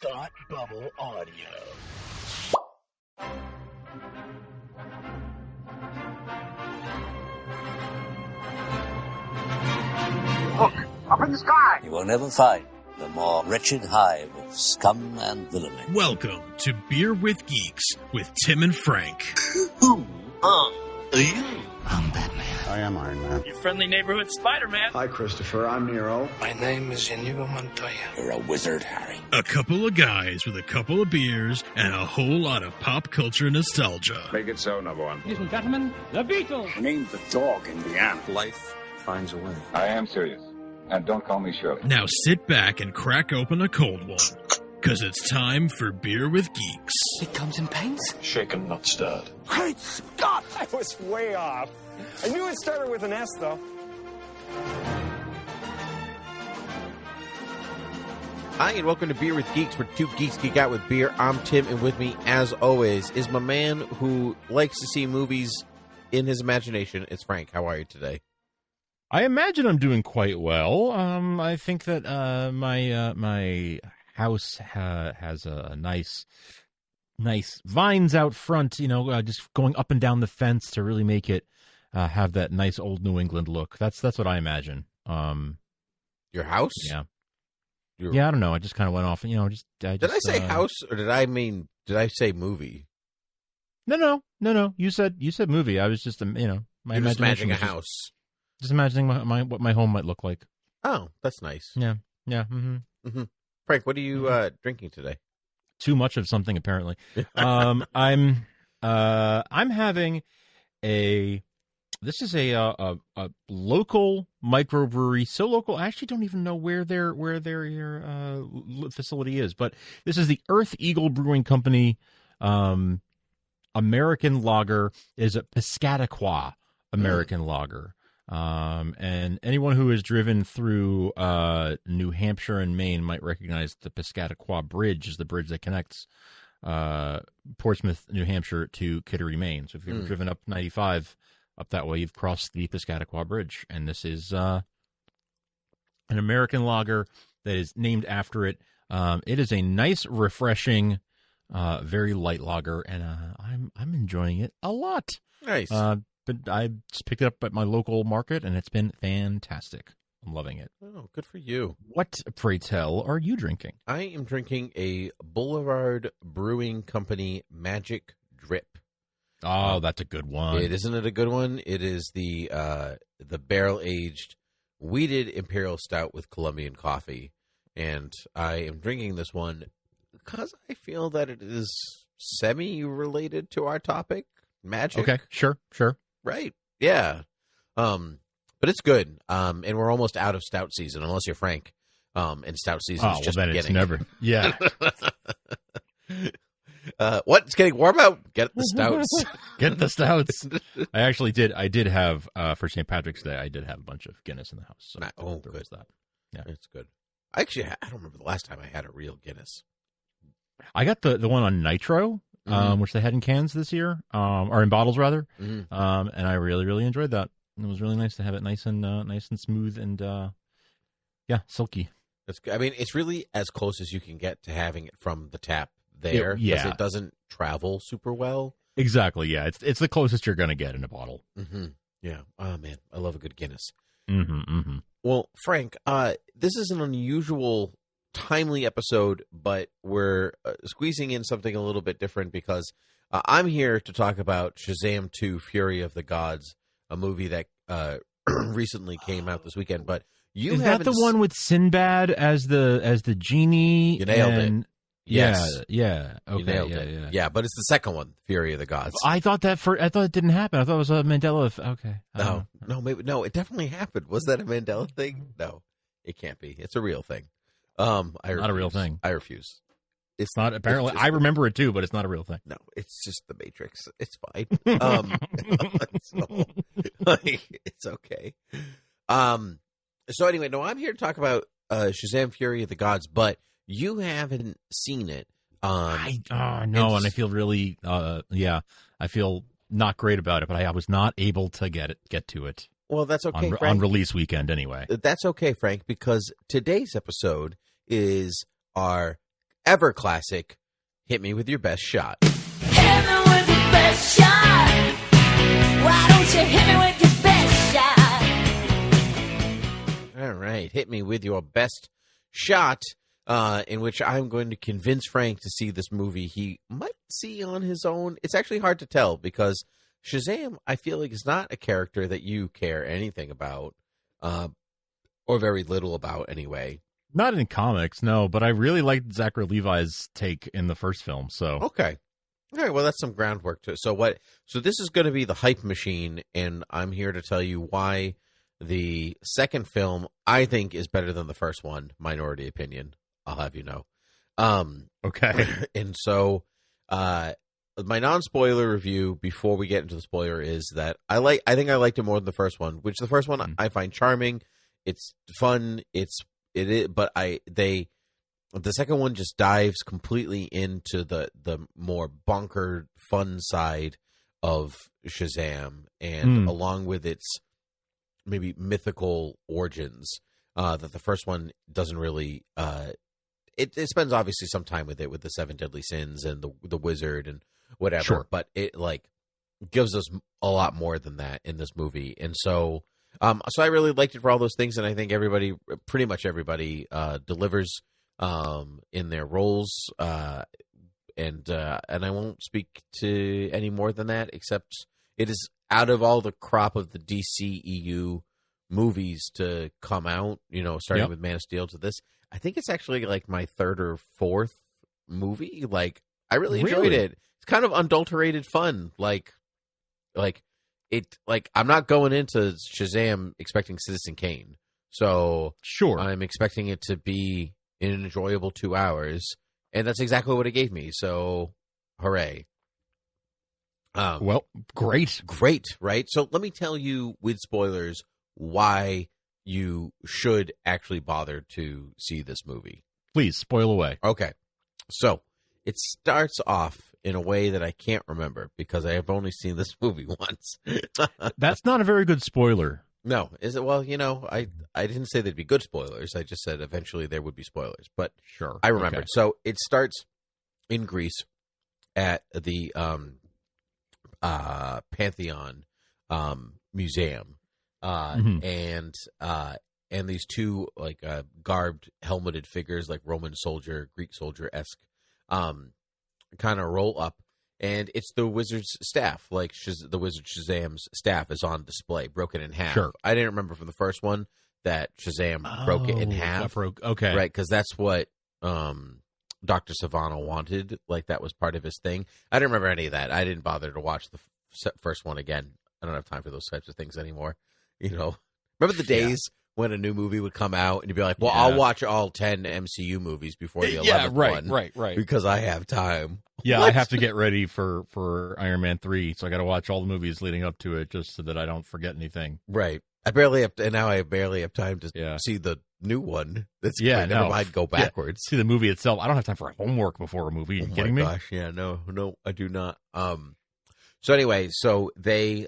Thought Bubble Audio. Look, up in the sky! You will never find the more wretched hive of scum and villainy. Welcome to Beer with Geeks with Tim and Frank. Who are you? I'm Batman. I am Iron Man. Your friendly neighborhood Spider-Man. Hi, Christopher. I'm Nero. My name is Inigo Montoya. You're a wizard, Harry. A couple of guys with a couple of beers and a whole lot of pop culture nostalgia. Make it so, number one. Ladies and gentlemen, the Beatles. Name the dog Indiana. Life finds a way. I am serious. And don't call me Shirley. Now sit back and crack open a cold one, because it's time for Beer with Geeks. It comes in pints? Shaken, not stirred. Great Scott! I was way off. I knew it started with an S, though. Hi, and welcome to Beer with Geeks, where two geeks geek out with beer. I'm Tim, and with me, as always, is my man who likes to see movies in his imagination. It's Frank. How are you today? I imagine I'm doing quite well. I think that my house has a nice vines out front. You know, just going up and down the fence to really make it have that nice old New England look. That's what I imagine. Your house? Yeah. Yeah, I don't know. I just kind of went off. You know, did I say house or did I say movie? No. You said movie. I was just my You're just imagination imagining a was house. Just imagining what my home might look like. Oh, that's nice. Yeah. Mm-hmm. Frank, what are you drinking today? Too much of something, apparently. I'm having this is a local microbrewery. So local, I actually don't even know where their facility is. But this is the Earth Eagle Brewing Company. American lager is a Piscataqua American lager. And anyone who has driven through New Hampshire and Maine might recognize the Piscataqua Bridge is the bridge that connects Portsmouth, New Hampshire to Kittery, Maine. So if you've ever driven up 95 up that way, you've crossed the Piscataqua Bridge. And this is an American lager that is named after it. It is a nice, refreshing, very light lager, and I'm enjoying it a lot. Nice. But I just picked it up at my local market, and it's been fantastic. I'm loving it. Oh, good for you. What, pray tell, are you drinking? I am drinking a Boulevard Brewing Company Magic Drip. Oh, that's a good one. Isn't it a good one? It is the barrel-aged wheated Imperial Stout with Colombian coffee. And I am drinking this one because I feel that it is semi-related to our topic, magic. Okay, sure. Right. Yeah. But it's good. And we're almost out of stout season, unless you're Frank. And stout season is just beginning. It's never. Yeah. What? It's getting warm out. Get the stouts. Get the stouts. I actually did. I did have for St. Patrick's Day. I did have a bunch of Guinness in the house. So good. Was that. Yeah, it's good. Actually, I don't remember the last time I had a real Guinness. I got the one on nitro. Which they had in cans this year, or in bottles rather, and I really, really enjoyed that. It was really nice to have it nice and smooth and silky. That's good. I mean, it's really as close as you can get to having it from the tap there, because it doesn't travel super well. Exactly. Yeah, it's the closest you're going to get in a bottle. Mm-hmm. Yeah. Oh man, I love a good Guinness. Mm-hmm. Well, Frank, this is an unusual, timely episode, but we're squeezing in something a little bit different because I'm here to talk about Shazaam 2: Fury of the Gods, a movie that recently came out this weekend. But is that the one with Sinbad as the genie? You nailed it. Yes. Yeah. Okay. You nailed it. Yeah, but it's the second one, Fury of the Gods. I thought it didn't happen. I thought it was a Mandela. Okay. No, it definitely happened. Was that a Mandela thing? No, it can't be. It's a real thing. Not a real thing. I refuse. It's not. Apparently, I remember it too, but it's not a real thing. No, it's just the Matrix. It's fine. It's okay. So anyway, no, I'm here to talk about Shazaam: Fury of the Gods, but you haven't seen it. No, and I feel really, I feel not great about it, but I was not able to get to it. Well, that's okay, Frank. On release weekend, anyway. That's okay, Frank, because today's episode is our ever classic, Hit Me With Your Best Shot. Hit me with your best shot. Why don't you hit me with your best shot? All right, Hit Me With Your Best Shot, in which I'm going to convince Frank to see this movie he might see on his own. It's actually hard to tell because Shazaam, I feel like, is not a character that you care anything about, or very little about anyway. Not in comics, no, but I really liked Zachary Levi's take in the first film. So Okay. All right, well, that's some groundwork to it. So this is going to be the hype machine, and I'm here to tell you why the second film, I think, is better than the first one. Minority opinion, I'll have you know. Okay. And so my non-spoiler review before we get into the spoiler is that I think I liked it more than the first one, which the first one I find charming. It's fun. It is, but the second one just dives completely into the more bonker fun side of Shazaam, and along with its maybe mythical origins, that the first one doesn't really. It spends obviously some time with it, with the 7 deadly sins and the wizard and whatever, Sure. but it gives us a lot more than that in this movie, and so. So I really liked it for all those things, and I think pretty much everybody, delivers in their roles, and I won't speak to any more than that, except it is out of all the crop of the DCEU movies to come out, starting with Man of Steel to this, I think it's actually like my third or fourth movie. Like, I really enjoyed it. It's kind of unadulterated fun, I'm not going into Shazaam expecting Citizen Kane. So sure, I'm expecting it to be an enjoyable 2 hours, and that's exactly what it gave me. So hooray. Well, great, right? So let me tell you with spoilers why you should actually bother to see this movie. Please, spoil away. Okay. So it starts off in a way that I can't remember because I have only seen this movie once. That's not a very good spoiler. No. Is it? Well, I didn't say there'd be good spoilers. I just said eventually there would be spoilers. But sure, I remembered. Okay. So it starts in Greece at the Pantheon Museum. And these two garbed, helmeted figures, like Roman soldier, Greek soldier-esque, kind of roll up, and it's the wizard's staff. Like the wizard Shazaam's staff is on display, broken in half. Sure. I didn't remember from the first one that Shazaam broke it in half. Okay, right, because that's what Dr. Savannah wanted. Like, that was part of his thing. I didn't remember any of that. I didn't bother to watch the first one again. I don't have time for those types of things anymore. Remember the days when a new movie would come out and you'd be like, well, I'll watch all 10 MCU movies before the 11th one. Right. Because I have time. Yeah, What? I have to get ready for Iron Man 3, so I got to watch all the movies leading up to it just so that I don't forget anything. Right. I barely have time to see the new one. Never mind go backwards. See the movie itself. I don't have time for homework before a movie. Are you kidding me? Gosh, yeah, no, I do not. So anyway, so they,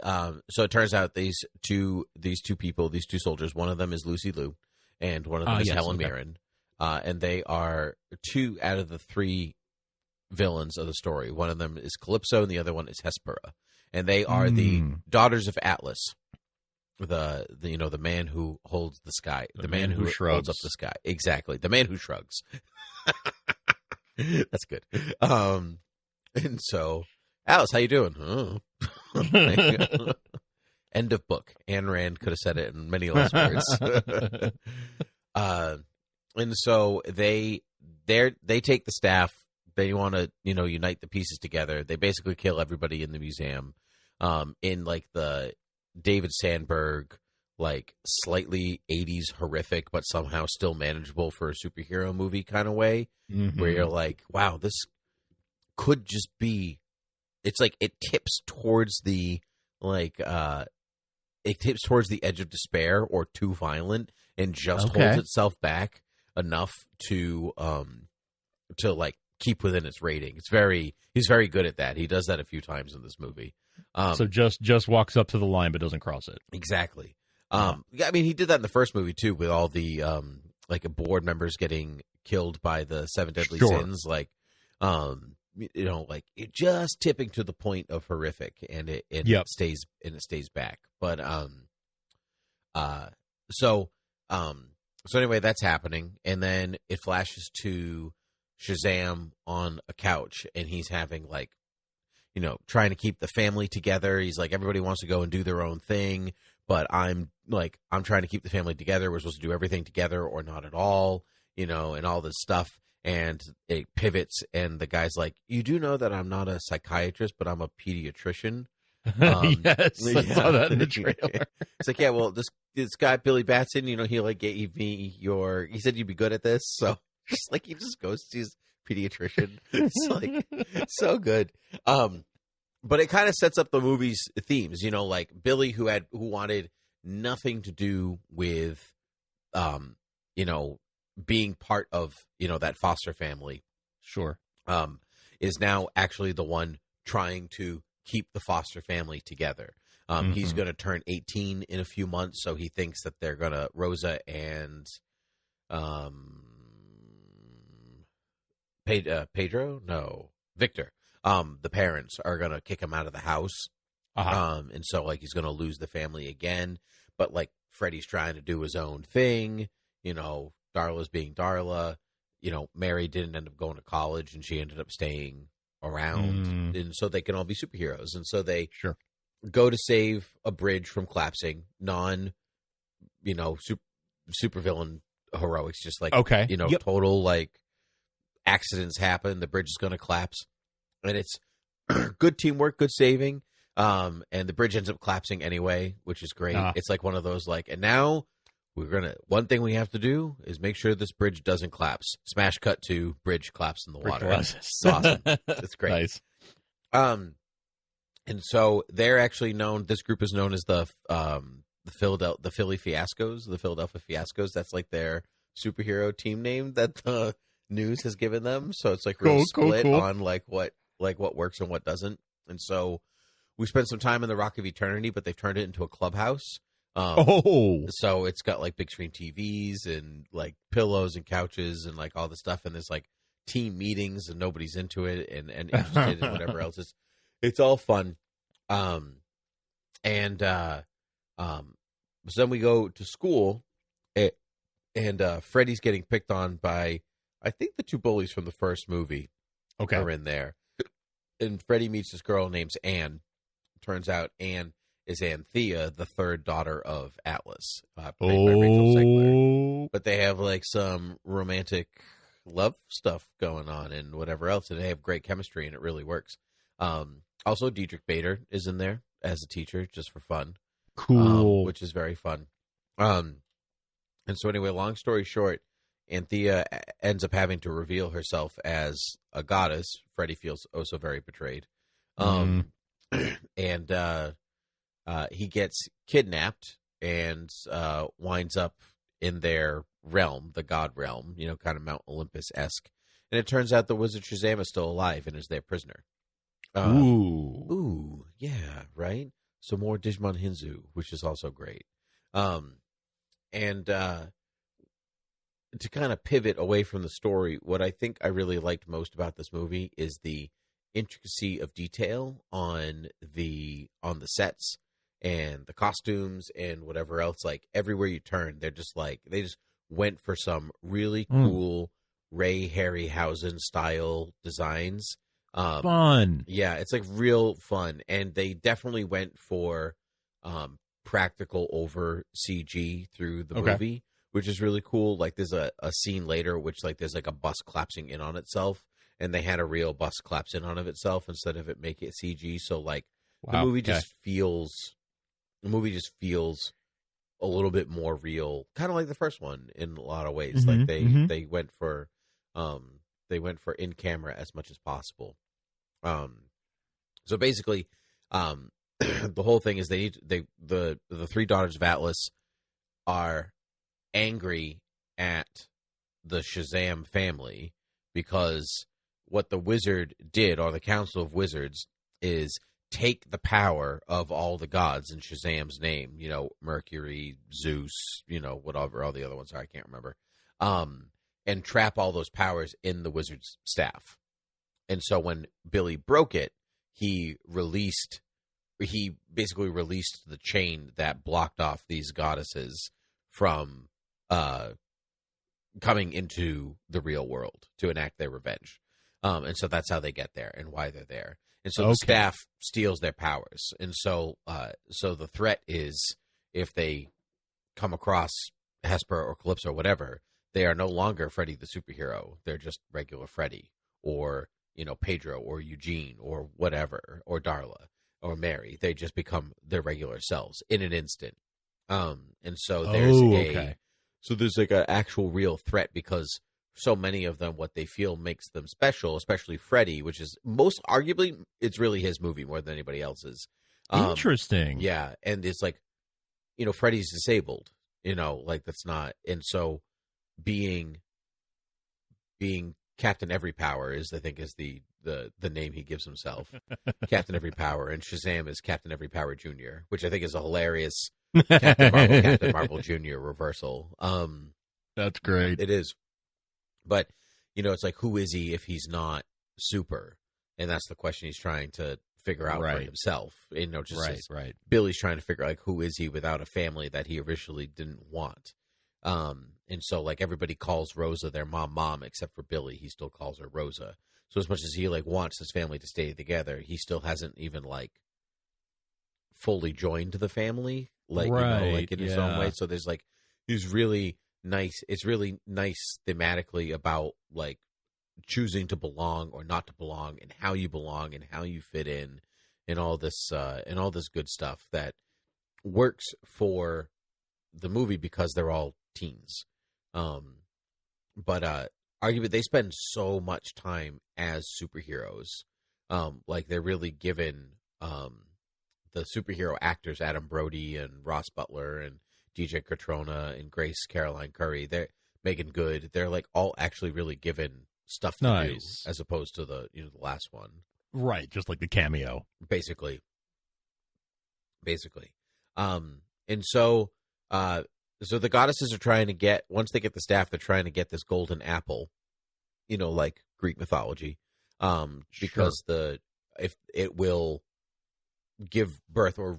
so it turns out these two people, these two soldiers, one of them is Lucy Liu, and one of them is Helen Mirren, and they are 2 out of the 3 villains of the story. One of them is Calypso, and the other one is Hespera, and they are the daughters of Atlas, the man who holds the sky, the man who shrugs holds up the sky, exactly, the man who shrugs. That's good. And so. Alice, how you doing? Oh. End of book. Ayn Rand could have said it in many less words. And so they take the staff. They want to unite the pieces together. They basically kill everybody in the museum, in like the David Sandberg, like slightly 80s horrific but somehow still manageable for a superhero movie kind of way, where you're like, wow, this could just be. It's like it tips towards the edge of despair or too violent, and just holds itself back enough to like keep within its rating. He's very good at that. He does that a few times in this movie. So just walks up to the line but doesn't cross it. Exactly. I mean, he did that in the first movie too, with all the board members getting killed by the 7 deadly Sure. sins, like like it just tipping to the point of horrific, and it stays back. But so anyway, that's happening, and then it flashes to Shazaam on a couch, and he's having trying to keep the family together. He's like, everybody wants to go and do their own thing, but I'm trying to keep the family together. We're supposed to do everything together or not at all, and all this stuff. And it pivots, and the guy's like, you do know that I'm not a psychiatrist, but I'm a pediatrician. Yes, I saw that in the trailer. It's like, yeah, well, this guy, Billy Batson, he gave me he said you'd be good at this. So just he just goes to his pediatrician. It's so good. But it kind of sets up the movie's themes, like Billy, who wanted nothing to do with, being part of, that foster family. Sure. Is now actually the one trying to keep the foster family together. He's going to turn 18 in a few months, so he thinks that they're going to, Rosa and Victor, the parents are going to kick him out of the house. And so he's going to lose the family again, but Freddie's trying to do his own thing, Darla's being Darla, Mary didn't end up going to college, and she ended up staying around, and so they can all be superheroes. And so they go to save a bridge from collapsing, supervillain heroics, just total accidents happen. The bridge is going to collapse, and it's good teamwork, good saving. And the bridge ends up collapsing anyway, which is great. It's one of those and now one thing we have to do is make sure this bridge doesn't collapse. Smash cut to bridge collapse in the water. It's awesome. It's great. Nice. And so they're actually known. This group is known as the Philly Fiascos, the Philadelphia Fiascos. That's their superhero team name that the news has given them. So it's real split on what works and what doesn't. And so we spent some time in the Rock of Eternity, but they've turned it into a clubhouse. So it's got big screen TVs and pillows and couches and all this stuff, and there's team meetings, and nobody's into it and interested in whatever else. It's all fun. So then we go to school, and Freddie's getting picked on by, I think, the two bullies from the first movie. Are in there, and Freddie meets this girl named Anne. Turns out Anne is Anthea, the third daughter of Atlas, played by Rachel Zegler. But they have some romantic love stuff going on and whatever else, and they have great chemistry, and it really works. Also, Diedrich Bader is in there as a teacher, just for fun. Cool. Which is very fun. And so anyway, long story short, Anthea ends up having to reveal herself as a goddess. Freddie feels so very betrayed. And he gets kidnapped and winds up in their realm, the god realm, kind of Mount Olympus-esque. And it turns out the wizard Shazaam is still alive and is their prisoner. Ooh, yeah, right? So more Digimon Hinzu, which is also great. And to kind of pivot away from the story, what I think I really liked most about this movie is the intricacy of detail on the sets and the costumes and whatever else. Everywhere you turn, they're just they just went for some really cool Ray Harryhausen style designs. Fun. Yeah, it's real fun. And they definitely went for practical over CG through the movie, which is really cool. There's a scene later which there's a bus collapsing in on itself, and they had a real bus collapse in on of itself instead of it make it CG. So the movie just feels a little bit more real, kind of like the first one in a lot of ways. They went for in camera as much as possible. So basically, the whole thing is the three daughters of Atlas are angry at the Shazaam family because what the wizard did, or the Council of Wizards, is take the power of all the gods in Shazaam's name, Mercury, Zeus, whatever all the other ones are, I can't remember. and trap all those powers in the wizard's staff. And so when Billy broke it, he basically released the chain that blocked off these goddesses from coming into the real world to enact their revenge. And so that's how they get there and why they're there. And so the staff steals their powers. And so the threat is if they come across Hesper or Calypso or whatever, they are no longer Freddy the superhero. They're just regular Freddy or, Pedro or Eugene or whatever, or Darla or Mary. They just become their regular selves in an instant. And so there's there's like an actual real threat because so many of them, what they feel makes them special, especially Freddy, which is most arguably, it's really his movie more than anybody else's. Interesting. Yeah. And it's like, Freddy's disabled, that's not. And so being Captain Every Power is the name he gives himself. Captain Every Power. And Shazam is Captain Every Power Jr., which I think is a hilarious Captain Marvel Jr. reversal. That's great. It is. But, it's like, who is he if he's not super? And that's the question he's trying to figure out for himself. Billy's trying to figure out, who is he without a family that he originally didn't want? And so, everybody calls Rosa their mom, except for Billy. He still calls her Rosa. So as much as he, wants his family to stay together, he still hasn't even, fully joined the family, in his own way. So there's, he's really nice. It's really nice thematically about, choosing to belong or not to belong and how you belong and how you fit in and all this good stuff that works for the movie because they're all teens. But arguably they spend so much time as superheroes. They're really given the superhero actors, Adam Brody and Ross Butler and DJ Catrona and Grace Caroline Curry, they're Megan Good. They're all actually really given stuff to do as opposed to the the last one. Right, just like the cameo. Basically. And so the goddesses are trying to get, once they get the staff, they're trying to get this golden apple, like Greek mythology, because if it will give birth or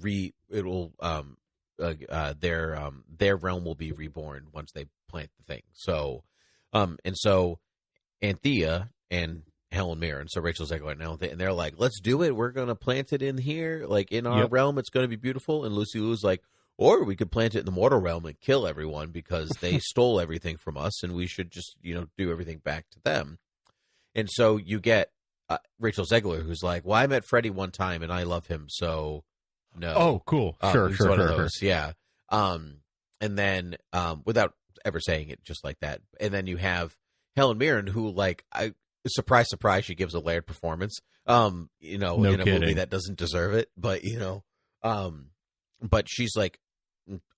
their realm will be reborn once they plant the thing. So, and so Anthea and Helen Mirren, so Rachel Zegler now, and they're like, let's do it. We're going to plant it in here, in our realm. It's going to be beautiful. And Lucy Liu's like, or we could plant it in the mortal realm and kill everyone because they stole everything from us, and we should just, do everything back to them. And so you get Rachel Zegler, who's like, well, I met Freddy one time, and I love him, so no. Oh, cool. Sure. One of those, yeah. And then, without ever saying it just like that, and then you have Helen Mirren, who, surprise, surprise, she gives a layered performance, in a movie that doesn't deserve it, but, but she's like,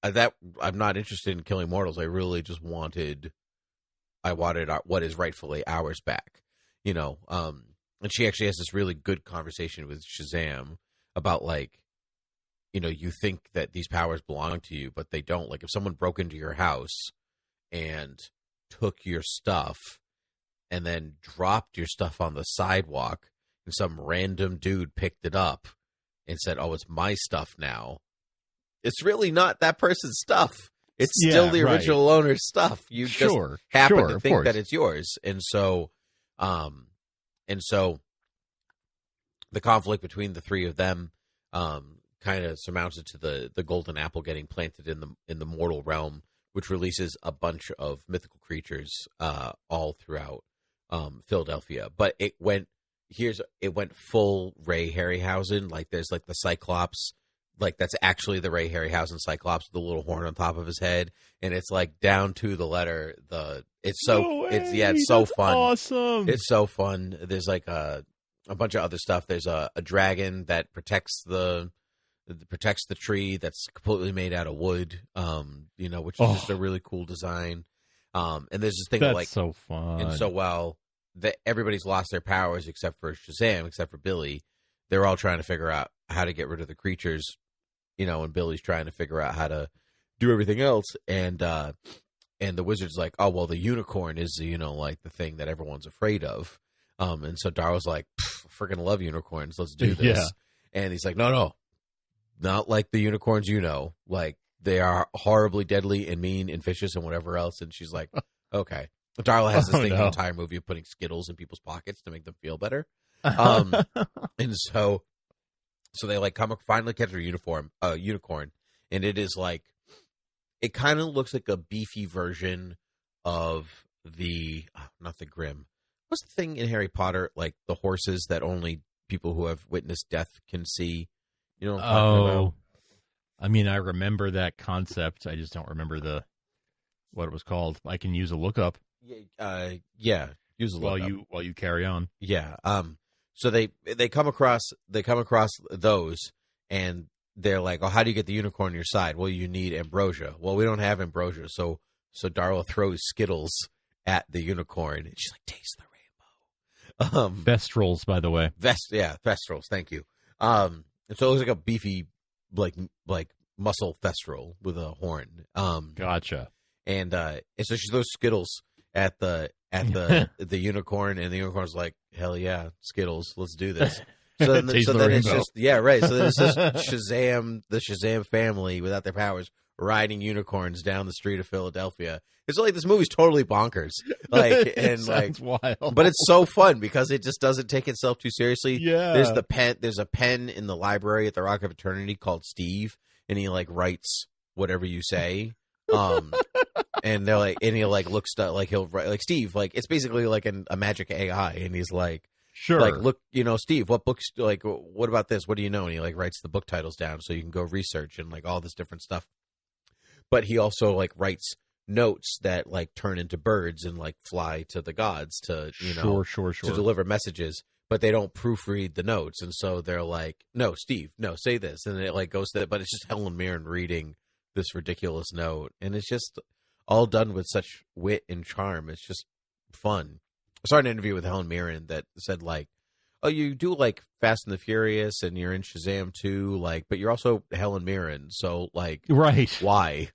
that I'm not interested in killing mortals. I really just wanted what is rightfully ours back, and she actually has this really good conversation with Shazam about you think that these powers belong to you, but they don't. If someone broke into your house and took your stuff and then dropped your stuff on the sidewalk and some random dude picked it up and said, oh, it's my stuff now. It's really not that person's stuff. It's still the original owner's stuff. You just happen to think that it's yours. And so the conflict between the three of them kind of surmounts it to the golden apple getting planted in the mortal realm, which releases a bunch of mythical creatures all throughout Philadelphia. But it went full Ray Harryhausen. There's the Cyclops. That's actually the Ray Harryhausen Cyclops with the little horn on top of his head, and it's down to the letter. It's so fun. Awesome. It's so fun. There's a bunch of other stuff. There's a dragon that protects the tree that's completely made out of wood. Which is just a really cool design. And there's this thing that's so fun. And so while everybody's lost their powers except for Shazam, except for Billy, they're all trying to figure out how to get rid of the creatures. And Billy's trying to figure out how to do everything else. And the wizard's like, oh, well, the unicorn is, like the thing that everyone's afraid of. And so Daryl's like, I freaking love unicorns. Let's do this. Yeah. And he's like, no, not like the unicorns, like they are horribly deadly and mean and vicious and whatever else. And she's like, okay. Darla has this thing the entire movie of putting Skittles in people's pockets to make them feel better. And so they like finally catch a unicorn, and it is like, it kind of looks like a beefy version of not the Grimm. What's the thing in Harry Potter, like the horses that only people who have witnessed death can see? You know what I'm talking about? I mean, I remember that concept. I just don't remember what it was called. I can use a lookup. Yeah. Use a lookup while you carry on. Yeah. So they come across those, and they're like, oh, how do you get the unicorn on your side? Well, you need ambrosia. Well, we don't have ambrosia, so Darla throws Skittles at the unicorn, and she's like, taste the rainbow. Vestrals, by the way. Vestrals. Thank you. And so it looks like a beefy, like muscle thestral with a horn. Gotcha. And so she throws Skittles at the unicorn, and the unicorn's like, hell yeah, Skittles, let's do this. So then it's just, yeah, right. So then it's just Shazam, the Shazam family without their powers, riding unicorns down the street of Philadelphia. It's like, this movie's totally bonkers. Like, and like, wild. But it's so fun because it just doesn't take itself too seriously. Yeah. There's a pen in the library at the Rock of Eternity called Steve, and he like writes whatever you say. And they're like, and he like looks like he'll write like Steve, like it's basically like a magic AI, and he's like, sure, like, look, Steve, what books, like, what about this? What do you know? And he like writes the book titles down so you can go research and like all this different stuff. But he also like writes notes that like turn into birds and like fly to the gods to sure to deliver messages. But they don't proofread the notes, and so they're like, no, Steve, no, say this, and it like goes to that. But it's just Helen Mirren reading this ridiculous note, and it's just all done with such wit and charm. It's just fun. I saw an interview with Helen Mirren that said like, oh, you do like Fast and the Furious and you're in Shazam too, like, but you're also Helen Mirren, so like, right, why?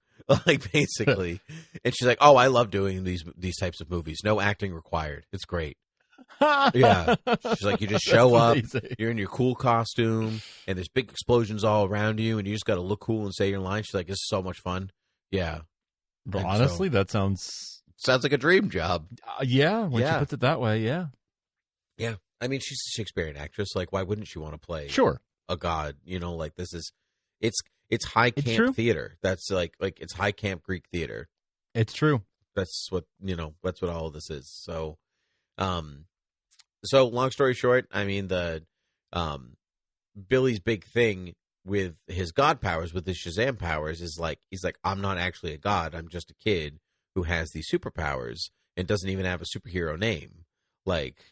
Like, basically. And she's like, oh, I love doing these types of movies, no acting required, it's great. Yeah. She's like, you just show up, you're in your cool costume, and there's big explosions all around you, and you just got to look cool and say your line. She's like, it's so much fun. Yeah. But honestly, that sounds like a dream job. Yeah, when she puts it that way, yeah. Yeah. I mean, she's a Shakespearean actress. Like, why wouldn't she want to play a god? Like, this is, it's high camp theater. That's like it's high camp Greek theater. It's true. That's what, that's what all of this is. So, so long story short, I mean, Billy's big thing with his god powers, with his Shazam powers, is like, he's like, I'm not actually a god. I'm just a kid who has these superpowers and doesn't even have a superhero name. Like,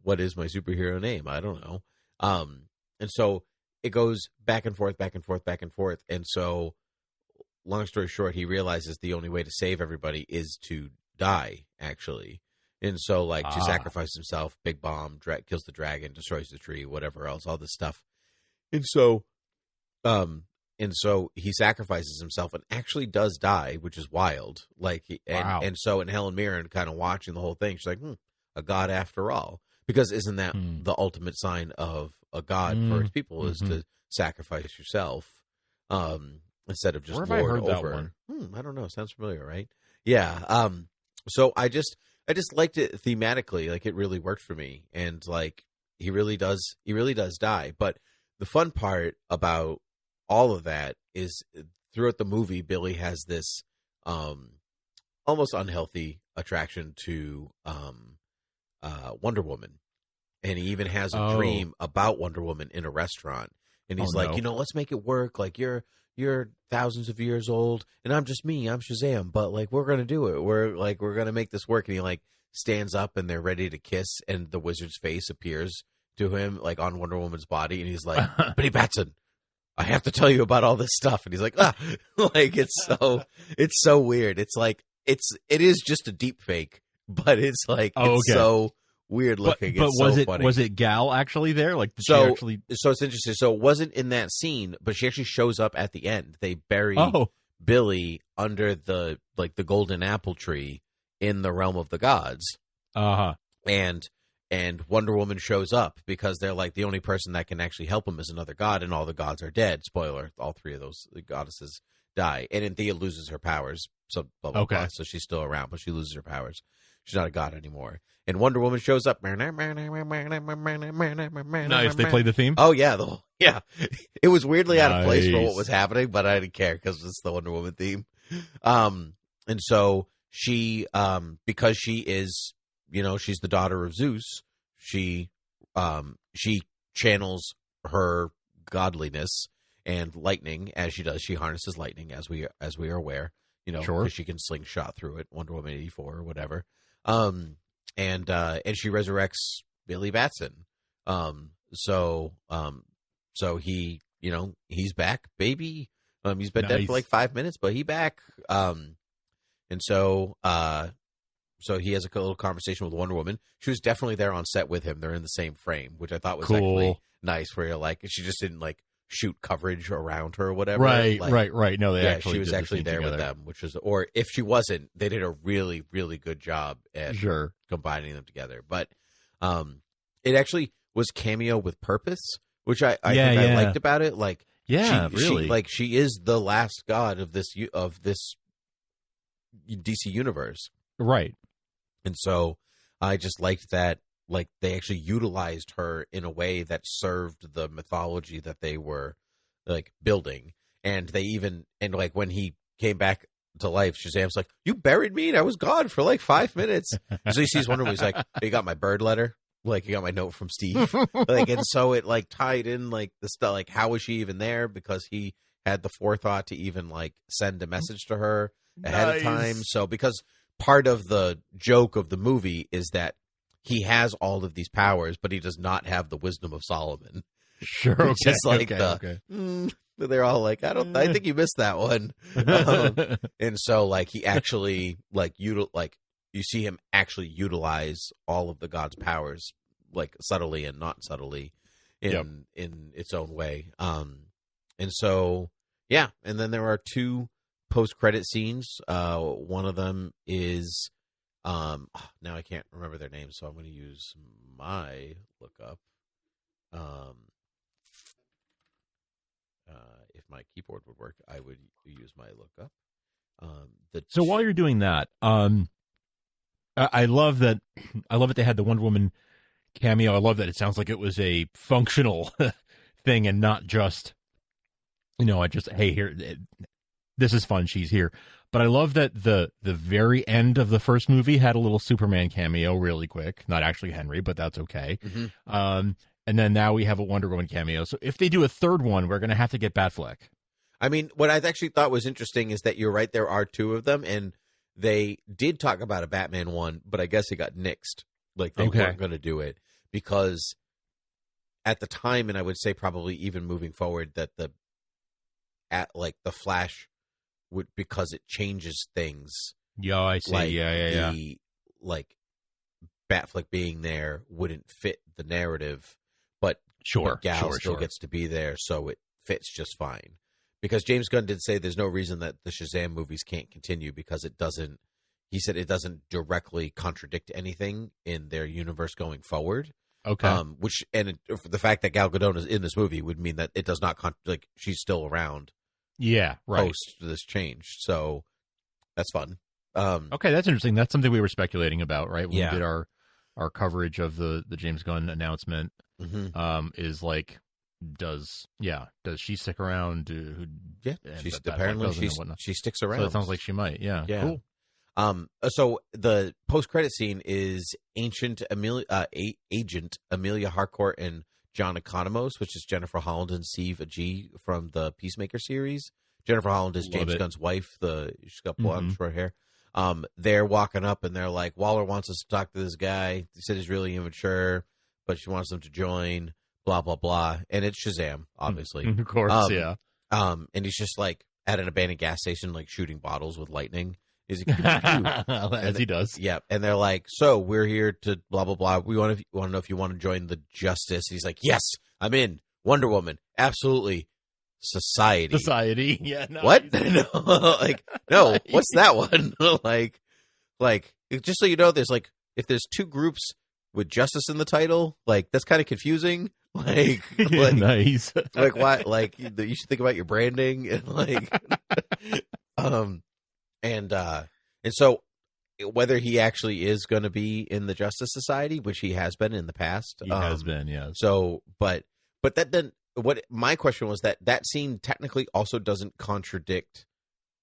what is my superhero name? I don't know. And so it goes back and forth, back and forth, back and forth. And so long story short, he realizes the only way to save everybody is to die, actually. And so, like, to sacrifice himself, big bomb, kills the dragon, destroys the tree, whatever else, all this stuff. And so he sacrifices himself and actually does die, which is wild. Like, and so, and Helen Mirren kind of watching the whole thing, she's like, a god after all. Because isn't that the ultimate sign of a god for his people, is to sacrifice yourself, instead of just lord over. I don't know. Sounds familiar, right? Yeah. So I just liked it thematically. Like, it really worked for me. And like, he really does die. But the fun part about all of that is throughout the movie, Billy has this almost unhealthy attraction to Wonder Woman. And he even has a dream about Wonder Woman in a restaurant. And he's like, let's make it work. Like, you're thousands of years old, and I'm just me. I'm Shazam. But like, we're gonna do it. We're gonna make this work. And he like stands up, and they're ready to kiss, and the wizard's face appears to him like on Wonder Woman's body, and he's like, Billy Batson, I have to tell you about all this stuff. And he's like, like, it's so weird. It's like it is just a deep fake, but it's like it's so weird looking. But it's was so it funny. Was it Gal actually there? Like, so it's interesting. So it wasn't in that scene, but she actually shows up at the end. They bury Billy under the golden apple tree in the realm of the gods. And Wonder Woman shows up because they're like, the only person that can actually help him is another god, and all the gods are dead. Spoiler: all three of those goddesses die, and Anthea loses her powers. So blah, blah, blah. So she's still around, but she loses her powers. She's not a god anymore. And Wonder Woman shows up. Nice. They played the theme? Oh, yeah. It was weirdly out of place for what was happening, but I didn't care because it's the Wonder Woman theme. And so she, because she is, she's the daughter of Zeus, she channels her godliness and lightning as she does. She harnesses lightning, as we are aware, because she can slingshot through it, Wonder Woman 84 or whatever. And she resurrects Billy Batson. So he, he's back, baby. He's been dead for like 5 minutes, but he back. And so he has a little conversation with Wonder Woman. She was definitely there on set with him. They're in the same frame, which I thought was actually nice, where you're like, she just didn't like shoot coverage around her or whatever. Right. No, she was actually there with them, which is, or if she wasn't, they did a really, really good job at combining them together. But it actually was cameo with purpose, which I think I liked about it. Like, she is the last god of this DC universe, right? And so I just liked that. Like, they actually utilized her in a way that served the mythology that they were like building. And they even, and like when he came back to life, Shazam's like, "You buried me and I was gone for like 5 minutes." And so he sees Wonder Woman, he's like, "You got my bird letter? Like, you got my note from Steve?" Like, and so it like tied in like the stuff, like how was she even there? Because he had the forethought to even like send a message to her ahead of time. So because part of the joke of the movie is that he has all of these powers, but he does not have the wisdom of Solomon. Sure, which is like they're all like, I think you missed that one. And so like he actually you see him actually utilize all of the god's powers, like subtly and not subtly, in its own way. And so and then there are two post-credit scenes. One of them is. Now I can't remember their names, so I'm going to use my lookup. If my keyboard would work, I would use my lookup. So while you're doing that, I love that. I love that they had the Wonder Woman cameo. I love that it sounds like it was a functional thing and not just, hey, here, this is fun. She's here. But I love that the very end of the first movie had a little Superman cameo really quick. Not actually Henry, but that's okay. Mm-hmm. And then now we have a Wonder Woman cameo. So if they do a third one, we're going to have to get Batfleck. I mean, what I actually thought was interesting is that you're right, there are two of them, and they did talk about a Batman one, but I guess it got nixed. Like, they weren't going to do it because at the time, and I would say probably even moving forward, that the Flash would, because it changes things. Yeah, I see. Like like Batfleck being there wouldn't fit the narrative, but Gal still gets to be there, so it fits just fine. Because James Gunn did say there's no reason that the Shazam movies can't continue because it doesn't. He said it doesn't directly contradict anything in their universe going forward. Okay. The fact that Gal Gadot is in this movie would mean that it does not she's still around. Yeah, right. Post this change, so that's fun. Okay, that's interesting. That's something we were speculating about, right? When we did our coverage of the James Gunn announcement. Mm-hmm. Is like, does she stick around? She's apparently she sticks around. So it sounds like she might. Yeah. Cool. So the post-credit scene is Agent Amelia Harcourt and John Economos, which is Jennifer Holland and Steve Agee from the Peacemaker series. Jennifer Holland is James Gunn's wife. She's got blonde short hair. They're walking up and they're like, Waller wants us to talk to this guy. He said he's really immature, but she wants them to join. Blah blah blah. And it's Shazam, obviously. Of course, yeah. And he's just like at an abandoned gas station, like shooting bottles with lightning. Is as he does. Yeah. And they're like, so we're here to blah, blah, blah. We want to know if you want to join the Justice. And he's like, yes, I'm in. Wonder Woman. Absolutely. Society. Yeah. Nice. What? No, no. Nice. What's that one? like, just so you know, there's if there's two groups with justice in the title, that's kind of confusing. Nice. Why? You should think about your branding and and so whether he actually is going to be in the Justice Society, which he has been in the past. He has been, yeah. So, but that then what my question was that scene technically also doesn't contradict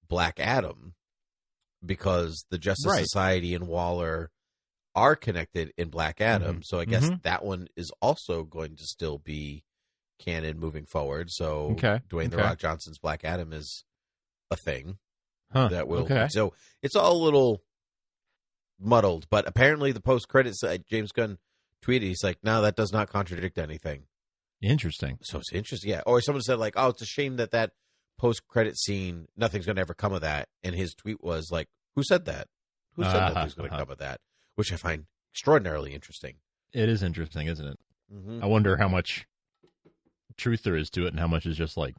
Black Adam because the Justice Society and Waller are connected in Black Adam. So I guess that one is also going to still be canon moving forward. So Dwayne The Rock Johnson's Black Adam is a thing that will. So it's all a little muddled, but apparently the post credits James Gunn tweeted, he's like, no, that does not contradict anything. Interesting. So it's interesting. Yeah. Or someone said oh, it's a shame that post credit scene, nothing's going to ever come of that. And his tweet was who said that? Who said nothing's going to come of that? Which I find extraordinarily interesting. It is interesting, isn't it? Mm-hmm. I wonder how much truth there is to it and how much is just him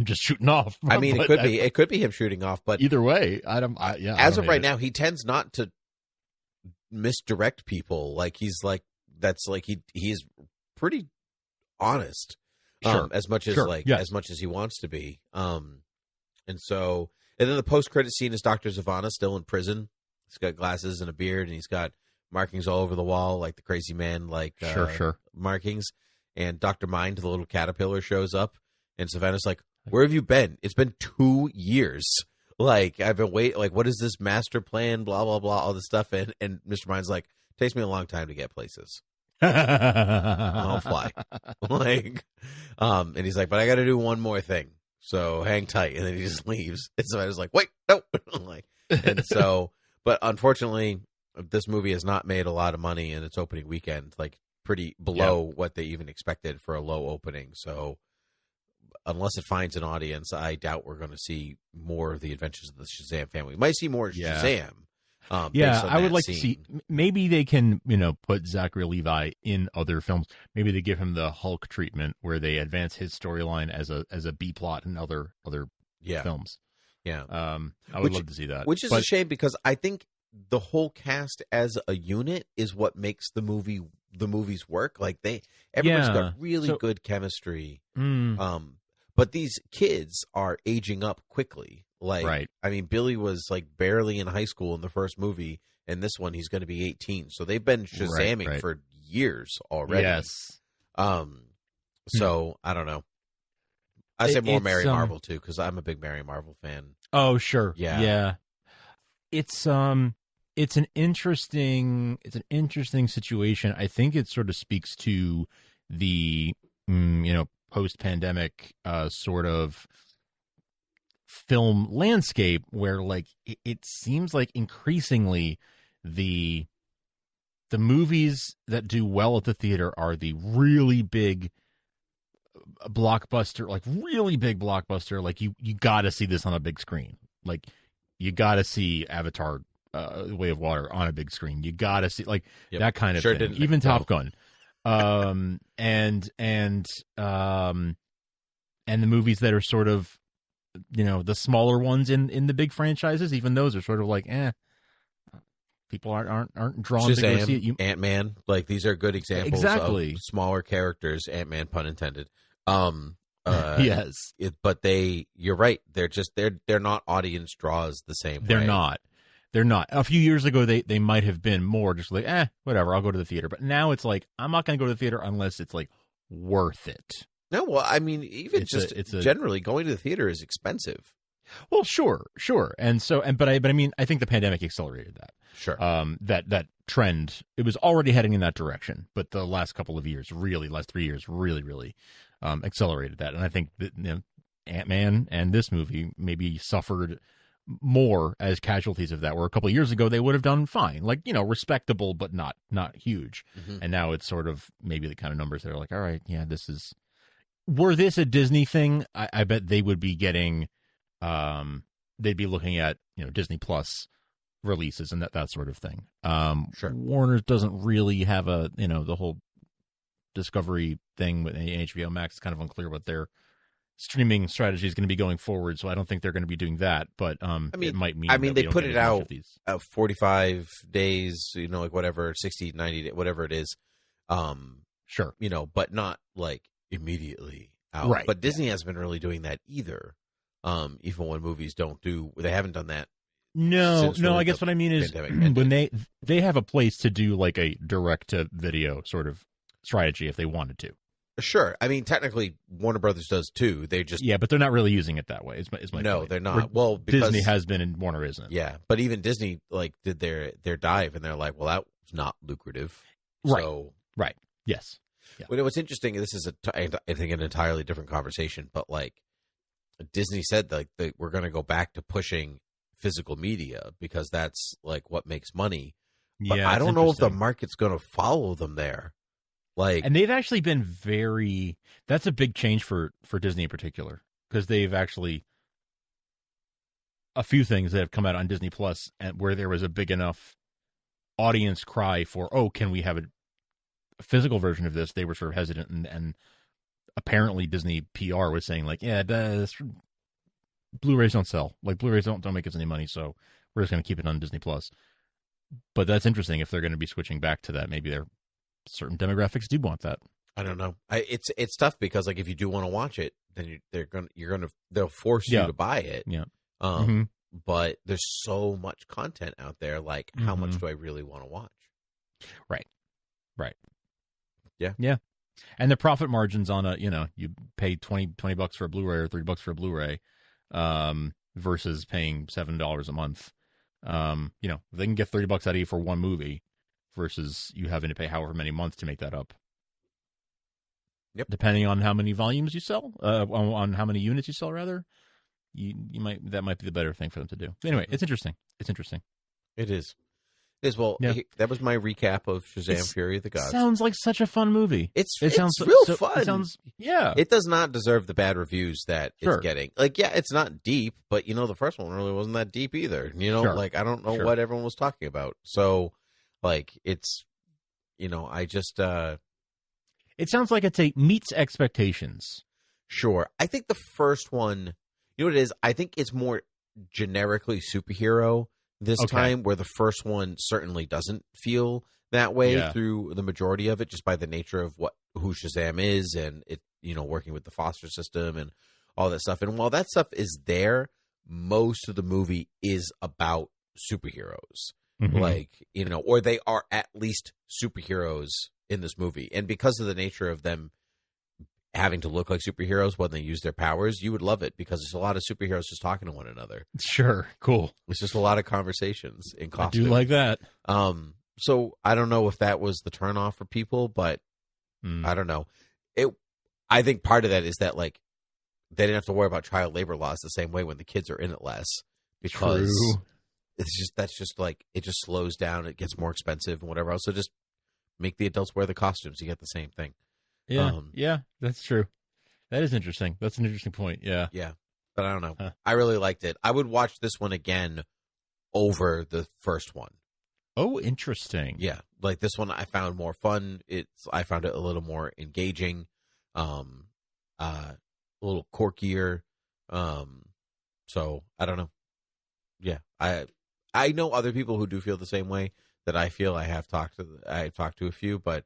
just shooting off. I mean, it could be him shooting off, but either way, as of right now, he tends not to misdirect people. He is pretty honest, as much as as much as he wants to be. And then the post credit scene is Dr. Zavanna still in prison. He's got glasses and a beard, and he's got markings all over the wall, like the crazy man, markings. And Dr. Mind, the little caterpillar, shows up. And Savannah's like, where have you been? It's been 2 years. I've been waiting. What is this master plan? Blah, blah, blah, all this stuff. And Mr. Mind's like, takes me a long time to get places. I'll fly. And he's like, but I got to do one more thing. So hang tight. And then he just leaves. And Savannah's like, wait, no. But unfortunately, this movie has not made a lot of money in its opening weekend, pretty below what they even expected for a low opening. So unless it finds an audience, I doubt we're going to see more of the adventures of the Shazam family. We might see more Shazam. I would like to see. Maybe they can, put Zachary Levi in other films. Maybe they give him the Hulk treatment, where they advance his storyline as a B plot in other films. Yeah, I would love to see that. Which is a shame because I think the whole cast as a unit is what makes the movies work. Everyone's got really good chemistry. But these kids are aging up quickly. I mean, Billy was barely in high school in the first movie, and this one he's going to be 18. So they've been Shazamming for years already. Yes. So I don't know. I say more Mary Marvel too, because I'm a big Mary Marvel fan. Oh, sure. Yeah. It's an interesting situation. I think it sort of speaks to the post-pandemic sort of film landscape where it seems like increasingly the movies that do well at the theater are the really big blockbuster, you got to see this on a big screen. You got to see Avatar The Way of Water on a big screen. You got to see that kind of thing. Even Top Gun. And the movies that are sort of, the smaller ones in the big franchises, even those are sort of people aren't drawn Shazam, to go see it. Ant-Man, these are good examples of smaller characters. Ant-Man, pun intended. Yes, but you're right. They're not audience draws the same way. They're not. A few years ago, they might have been more just whatever, I'll go to the theater. But now it's I'm not going to go to the theater unless it's worth it. No, well, I mean, even generally going to the theater is expensive. Well, sure, but I mean, I think the pandemic accelerated that. Sure. That trend, it was already heading in that direction, but the last 3 years, really accelerated that. And I think that Ant-Man and this movie maybe suffered more as casualties of that. Where a couple of years ago they would have done fine, respectable, but not huge. Mm-hmm. And now it's sort of maybe the kind of numbers that are all right, yeah, this is. Were this a Disney thing, I bet they would be getting, they'd be looking at, Disney Plus releases and that sort of thing. Sure. Warner doesn't really have the whole Discovery thing with HBO Max. It's kind of unclear what their streaming strategy is going to be going forward, so I don't think they're going to be doing that. But it might mean. They put it out 45 days, like whatever, 60, 90 days, whatever it is. Sure. But not like immediately out. Right. But Disney hasn't been really doing that either. Even when movies they haven't done that. No. I guess what I mean is when they have a place to do like a direct to video sort of strategy if they wanted to. Sure. I mean, technically, Warner Brothers does too. They just but they're not really using it that way. Is my no, point. They're not. Well, because Disney has been and Warner isn't. Yeah, but even Disney did their dive, and they're like, well, that was not lucrative. Right. So, right. Yes. Yeah. Well, what's interesting, this is I think an entirely different conversation, but Disney said we're going to go back to pushing physical media because that's what makes money. But I don't know if the market's going to follow them there. And they've actually been that's a big change for Disney in particular, because they've actually a few things that have come out on Disney Plus and where there was a big enough audience cry for, can we have a physical version of this? They were sort of hesitant, and apparently Disney PR was saying Blu-rays don't sell. Blu-rays don't make us any money, so we're just going to keep it on Disney Plus. But that's interesting if they're going to be switching back to that. Maybe certain demographics do want that. I don't know. It's tough because if you do want to watch it, then they'll force you to buy it. Yeah. But there's so much content out there. How much do I really want to watch? Right. Yeah. Yeah. And the profit margins on you pay $20 for a Blu-ray or $30 for a Blu-ray, versus paying $7 a month. They can get $30 out of you for one movie versus you having to pay however many months to make that up. Yep. Depending on how many volumes you sell, on how many units you sell, rather, that might be the better thing for them to do. So anyway, it's interesting. It is. Well, that was my recap of Shazam: Fury of the Gods. Sounds like such a fun movie. It sounds real fun. It sounds, It does not deserve the bad reviews that it's getting. It's not deep, but the first one really wasn't that deep either. I don't know what everyone was talking about. So, it's, I just. It sounds like it meets expectations. Sure, I think the first one. You know what it is? I think it's more generically superhero this time, where the first one certainly doesn't feel that way through the majority of it, just by the nature of who Shazam is, and it, working with the foster system and all that stuff. And while that stuff is there, most of the movie is about superheroes, or they are at least superheroes in this movie. And because of the nature of them having to look like superheroes when they use their powers, you would love it because there's a lot of superheroes just talking to one another. Sure. Cool. It's just a lot of conversations in costume. I do like that. So I don't know if that was the turnoff for people, but I don't know. I think part of that is that they didn't have to worry about child labor laws the same way when the kids are in it less, because it just slows down. It gets more expensive and whatever else. So just make the adults wear the costumes. You get the same thing. Yeah, that's true. That is interesting. That's an interesting point. Yeah. Yeah. But I don't know. I really liked it. I would watch this one again over the first one. Oh, interesting. Yeah. This one I found more fun. I found it a little more engaging, a little quirkier. So I don't know. Yeah. I know other people who do feel the same way that I feel. I've talked to a few, but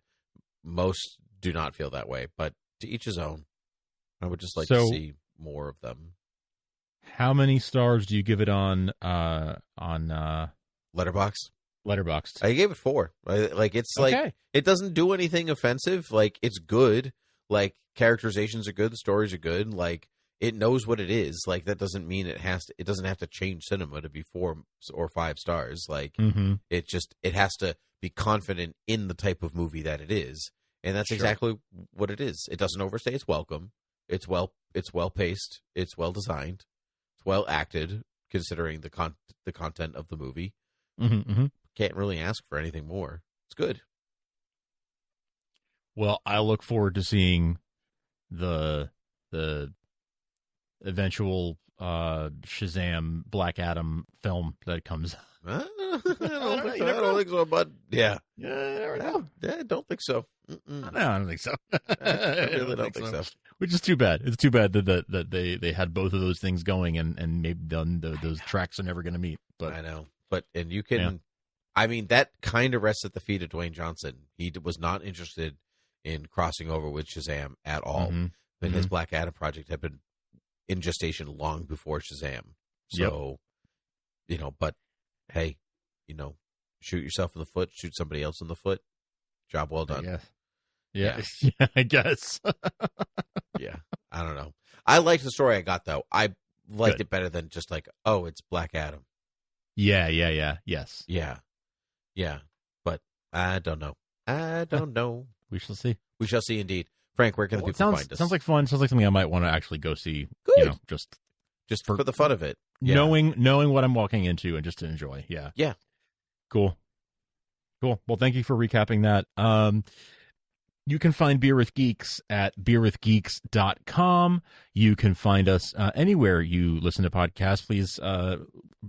most do not feel that way, but to each his own. I would just like to see more of them. How many stars do you give it on Letterboxd? Letterboxd. I gave it 4. It doesn't do anything offensive. It's good. Characterizations are good. The stories are good. It knows what it is. That doesn't mean it doesn't have to change cinema to be 4 or 5 stars. It has to be confident in the type of movie that it is. And that's exactly what it is. It doesn't overstay its welcome. It's well paced. It's well designed. It's well acted, considering the content of the movie. Can't really ask for anything more. It's good. Well, I look forward to seeing the eventual Shazam Black Adam film that comes. I don't think so, bud. Yeah. I never know. I don't think so. No, I don't think so. I really don't think so. Which is too bad. It's too bad that they had both of those things going, and maybe those tracks are never going to meet. But I know. And you can, I mean, that kind of rests at the feet of Dwayne Johnson. He was not interested in crossing over with Shazam at all. And his Black Adam project had been in gestation long before Shazam. So, but hey, shoot yourself in the foot, shoot somebody else in the foot. Job well done. Yeah, I guess. Yeah, I don't know. I liked the story I got, though. I liked it better than just like, oh, it's Black Adam. Yes. Yeah. But I don't know. We shall see. We shall see, indeed. Frank, where can the people find us? Sounds like fun. Sounds like something I might want to actually go see. Good. Just for the fun of it. Yeah. Knowing what I'm walking into and just to enjoy. Yeah. Yeah. Cool. Well, thank you for recapping that. You can find Beer with Geeks at beerwithgeeks.com. You can find us anywhere you listen to podcasts. Please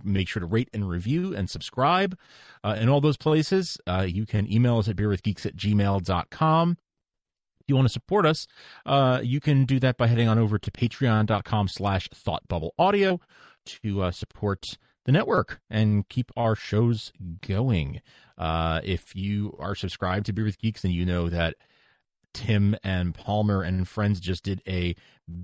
make sure to rate and review and subscribe in all those places. You can email us at beerwithgeeks@gmail.com. If you want to support us, you can do that by heading on over to patreon.com/thoughtbubbleaudio to support the network and keep our shows going. If you are subscribed to Beer with Geeks, then you know that Tim and Palmer and friends just did a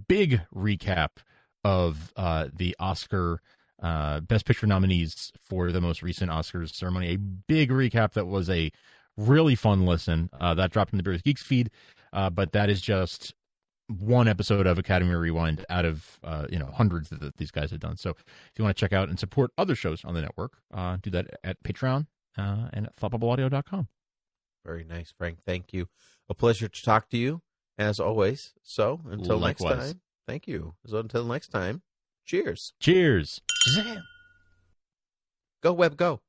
big recap of the Oscar Best Picture nominees for the most recent Oscars ceremony. A big recap that was a really fun listen. That dropped in the Beer with Geeks feed, but that is just one episode of Academy Rewind out of hundreds that these guys have done. So if you want to check out and support other shows on the network, do that at Patreon and at thoughtbubbleaudio.com. Very nice, Frank. Thank you. A pleasure to talk to you, as always. So, until next time, thank you. So, until next time, cheers. Cheers. Go, Web, go.